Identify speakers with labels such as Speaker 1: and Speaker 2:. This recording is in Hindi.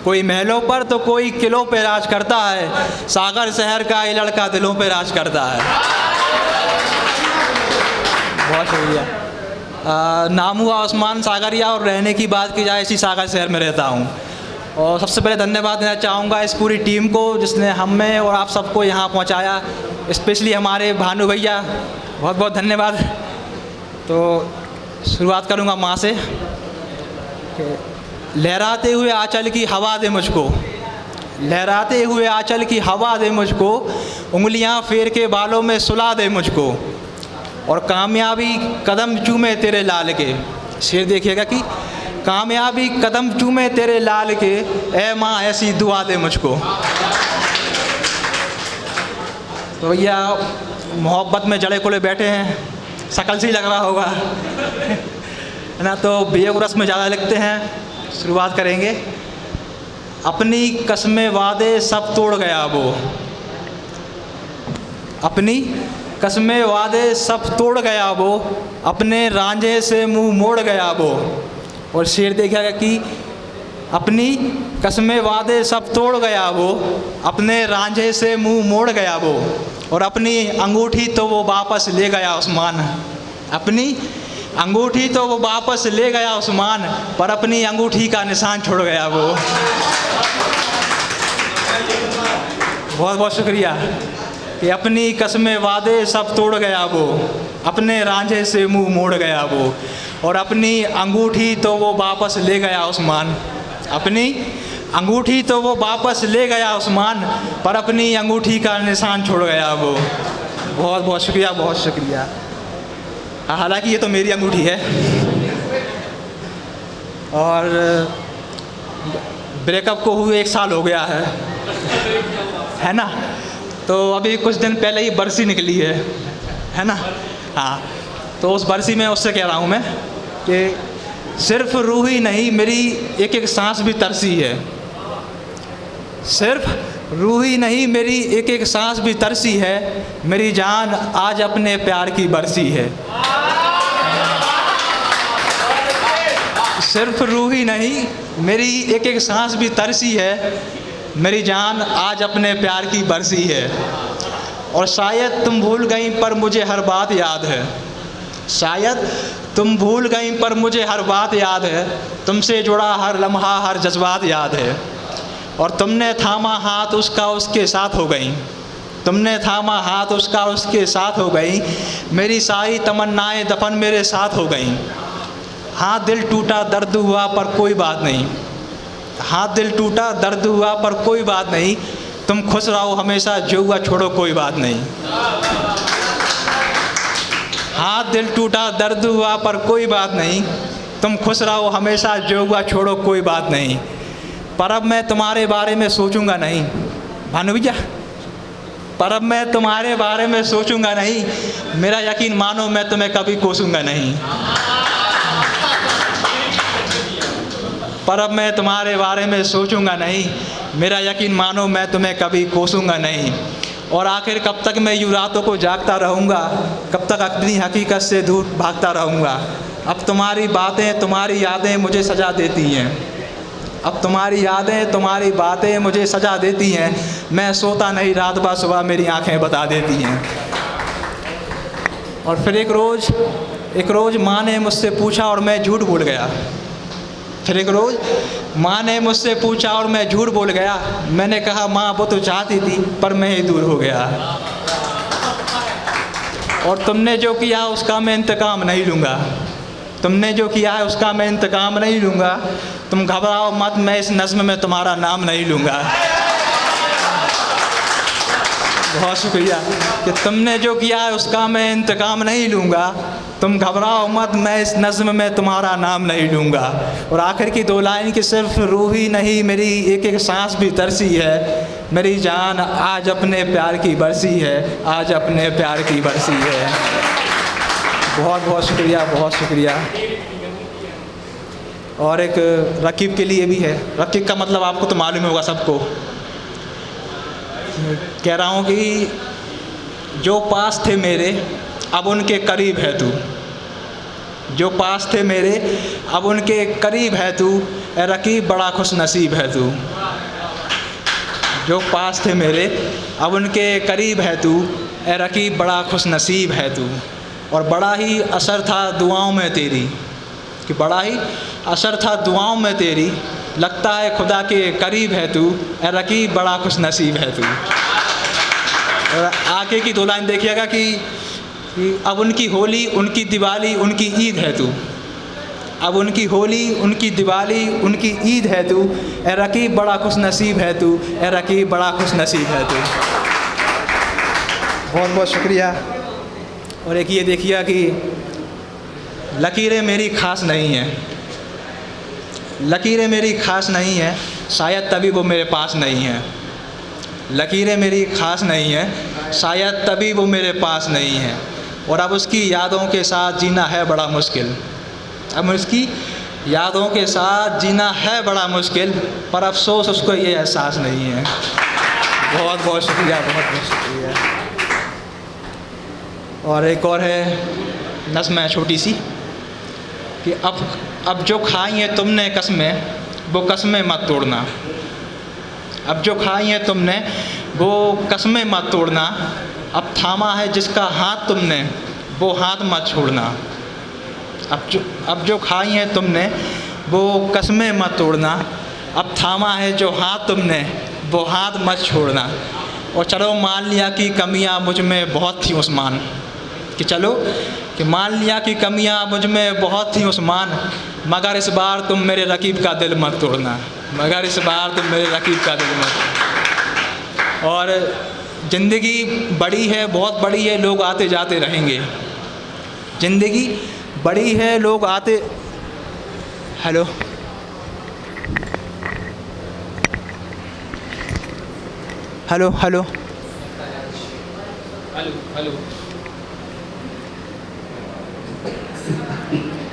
Speaker 1: कोई महलों पर तो कोई किलों पे राज करता है, सागर शहर का ये लड़का दिलों पे राज करता है। बहुत शुक्रिया। नाम हुआ उस्मान सागरिया और रहने की बात की जाए इसी सागर शहर में रहता हूँ। और सबसे पहले धन्यवाद देना चाहूँगा इस पूरी टीम को जिसने हमें और आप सबको यहाँ पहुँचाया, स्पेशली हमारे भानु भैया, बहुत बहुत धन्यवाद। तो शुरुआत करूँगा माँ से। लहराते हुए आंचल की हवा दे मुझको, लहराते हुए आंचल की हवा दे मुझको, उंगलियां फेर के बालों में सुला दे मुझको, और कामयाबी कदम चूमे तेरे लाल के। शेर देखिएगा कि कामयाबी कदम चूमे तेरे लाल के, ऐ माँ ऐसी दुआ दे मुझको। तो भैया मोहब्बत में जड़े कुले बैठे हैं, शकल से ही लग रहा होगा है ना। तो बेगुरस में ज़्यादा लिखते हैं। शुरुआत करेंगे। अपनी कसमें वादे सब तोड़ गया वो, अपनी कसमें वादे सब तोड़ गया वो, अपने रांझे से मुंह मोड़ गया वो। और शेर देखिएगा कि अपनी कसमें वादे सब तोड़ गया वो, अपने रांझे से मुंह मोड़ गया वो, और अपनी अंगूठी तो वो वापस ले गया उस्मान। अपनी अंगूठी तो वो वापस ले गया उस्मान, पर अपनी अंगूठी का निशान छोड़ गया वो। बहुत बहुत शुक्रिया। कि अपनी कसमें वादे सब तोड़ गया वो, अपने रांझे से मुंह मोड़ गया वो, और अपनी अंगूठी तो वो वापस ले गया उस्मान। अपनी अंगूठी तो वो वापस ले गया उस्मान, पर अपनी अंगूठी का निशान छोड़ गया वो। बहुत बहुत शुक्रिया, बहुत शुक्रिया। हालांकि ये तो मेरी अंगूठी है और ब्रेकअप को हुए 1 साल हो गया है ना। तो अभी कुछ दिन पहले ही बरसी निकली है ना। हाँ, तो उस बरसी में उससे कह रहा हूँ मैं कि सिर्फ रूह ही नहीं मेरी एक एक सांस भी तरसी है, सिर्फ रूह ही नहीं मेरी एक एक सांस भी तरसी है, मेरी जान आज अपने प्यार की बरसी है। सिर्फ रूह ही नहीं मेरी एक एक सांस भी तरसी है, मेरी जान आज अपने प्यार की बरसी है। और शायद तुम भूल गई पर मुझे हर बात याद है, शायद तुम भूल गई पर मुझे हर बात याद है, तुमसे जुड़ा हर लम्हा हर जज्बात याद है। और तुमने थामा हाथ उसका उसके साथ हो गई, तुमने थामा हाथ उसका उसके साथ हो गई, मेरी सारी तमन्नाएं दफन मेरे साथ हो गई। हाँ दिल टूटा दर्द हुआ पर कोई बात नहीं, हाँ दिल टूटा दर्द हुआ पर कोई बात नहीं, तुम खुश रहो हमेशा जो हुआ छोड़ो कोई बात नहीं। हाँ दिल टूटा दर्द हुआ पर कोई बात नहीं, तुम खुश रहो हमेशा जो हुआ छोड़ो कोई बात नहीं। पर अब मैं तुम्हारे बारे में सोचूंगा नहीं, भानु भैया, पर अब मैं तुम्हारे बारे में सोचूंगा नहीं, मेरा यकीन मानो मैं तुम्हें कभी कोसूंगा नहीं। पर अब मैं तुम्हारे बारे में सोचूंगा नहीं, मेरा यकीन मानो मैं तुम्हें कभी कोसूंगा नहीं। और आखिर कब तक मैं यूँ रातों को जागता रहूँगा, कब तक अपनी हकीकत से दूर भागता रहूँगा। अब तुम्हारी बातें तुम्हारी यादें मुझे सजा देती हैं, अब तुम्हारी यादें तुम्हारी बातें मुझे सजा देती हैं, मैं सोता नहीं रात बा सुबह मेरी आँखें बता देती हैं। और फिर एक रोज़ माँ ने मुझसे पूछा और मैं झूठ बोल गया, फिर एक रोज़ माँ ने मुझसे पूछा और मैं झूठ बोल गया। मैंने कहा माँ वो तो चाहती थी पर मैं ही दूर हो गया, और तुमने जो किया उसका मैं इंतकाम नहीं लूँगा, तुमने जो किया है उसका मैं इंतकाम नहीं लूँगा। तुम घबराओ मत, मैं इस नज़्म में तुम्हारा नाम नहीं लूँगा। बहुत शुक्रिया कि तुमने जो किया है उसका मैं इंतकाम नहीं लूँगा, तुम घबराओ मत, मैं इस नज़्म में तुम्हारा नाम नहीं लूँगा। और आखिर की 2 लाइन की सिर्फ रूह ही नहीं मेरी एक एक सांस भी तरसी है, मेरी जान आज अपने प्यार की बरसी है, आज अपने प्यार की बरसी है। बहुत बहुत शुक्रिया, बहुत शुक्रिया। और एक रकीब के लिए भी है। रकीब का मतलब आपको तो मालूम होगा सबको। कह रहा हूँ कि जो पास थे मेरे अब उनके करीब है तू, जो पास थे मेरे अब उनके करीब है तू, ए रकीब बड़ा खुश नसीब है तू। जो पास थे मेरे अब उनके करीब है तू, ए रकीब बड़ा खुश नसीब है तू। और बड़ा ही असर था दुआओं में तेरी, कि बड़ा ही असर था दुआओं में तेरी, लगता है खुदा के करीब है तू, ए रकीब बड़ा खुश नसीब है तू। और आगे की दो लाइन देखिएगा कि अब उनकी होली उनकी दिवाली उनकी ईद है तू। अब उनकी होली उनकी दिवाली उनकी ईद है तू, ए रकीब बड़ा खुश नसीब है तू, ए रकीब बड़ा खुश नसीब है तू। बहुत बहुत शुक्रिया। और एक ये देखिए कि लकीरें मेरी ख़ास नहीं हैं, लकीरें मेरी ख़ास नहीं हैं, शायद तभी वो मेरे पास नहीं है। लकीरें मेरी ख़ास नहीं हैं, शायद तभी वो मेरे पास नहीं है। और अब उसकी यादों के साथ जीना है बड़ा मुश्किल, अब उसकी यादों के साथ जीना है बड़ा मुश्किल, पर अफसोस उसको ये एहसास नहीं है। बहुत बहुत शुक्रिया, बहुत बहुत शुक्रिया। और एक और है नज़्म है छोटी सी कि अब जो खाई हैं तुमने कस्में वो कस्में मत तोड़ना। अब जो खाई हैं तुमने वो कस्में मत तोड़ना, अब थामा है जिसका हाथ तुमने वो हाथ मत छोड़ना। अब जो खाई हैं तुमने वो कस्में मत तोड़ना, अब थामा है जो हाथ तुमने वो हाथ मत छोड़ना। और चलो मान लिया कि कमियां मुझ में बहुत थी उस्मान, कि चलो कि मान लिया कि कमियां मुझ में बहुत थी उस्मान, मगर इस बार तुम मेरे रकीब का दिल मत तोड़ना, मगर इस बार तुम मेरे रकीब का दिल मत। और ज़िंदगी बड़ी है, बहुत बड़ी है, लोग आते जाते रहेंगे। ज़िंदगी बड़ी है, लोग आते। Hello hello hello hello hello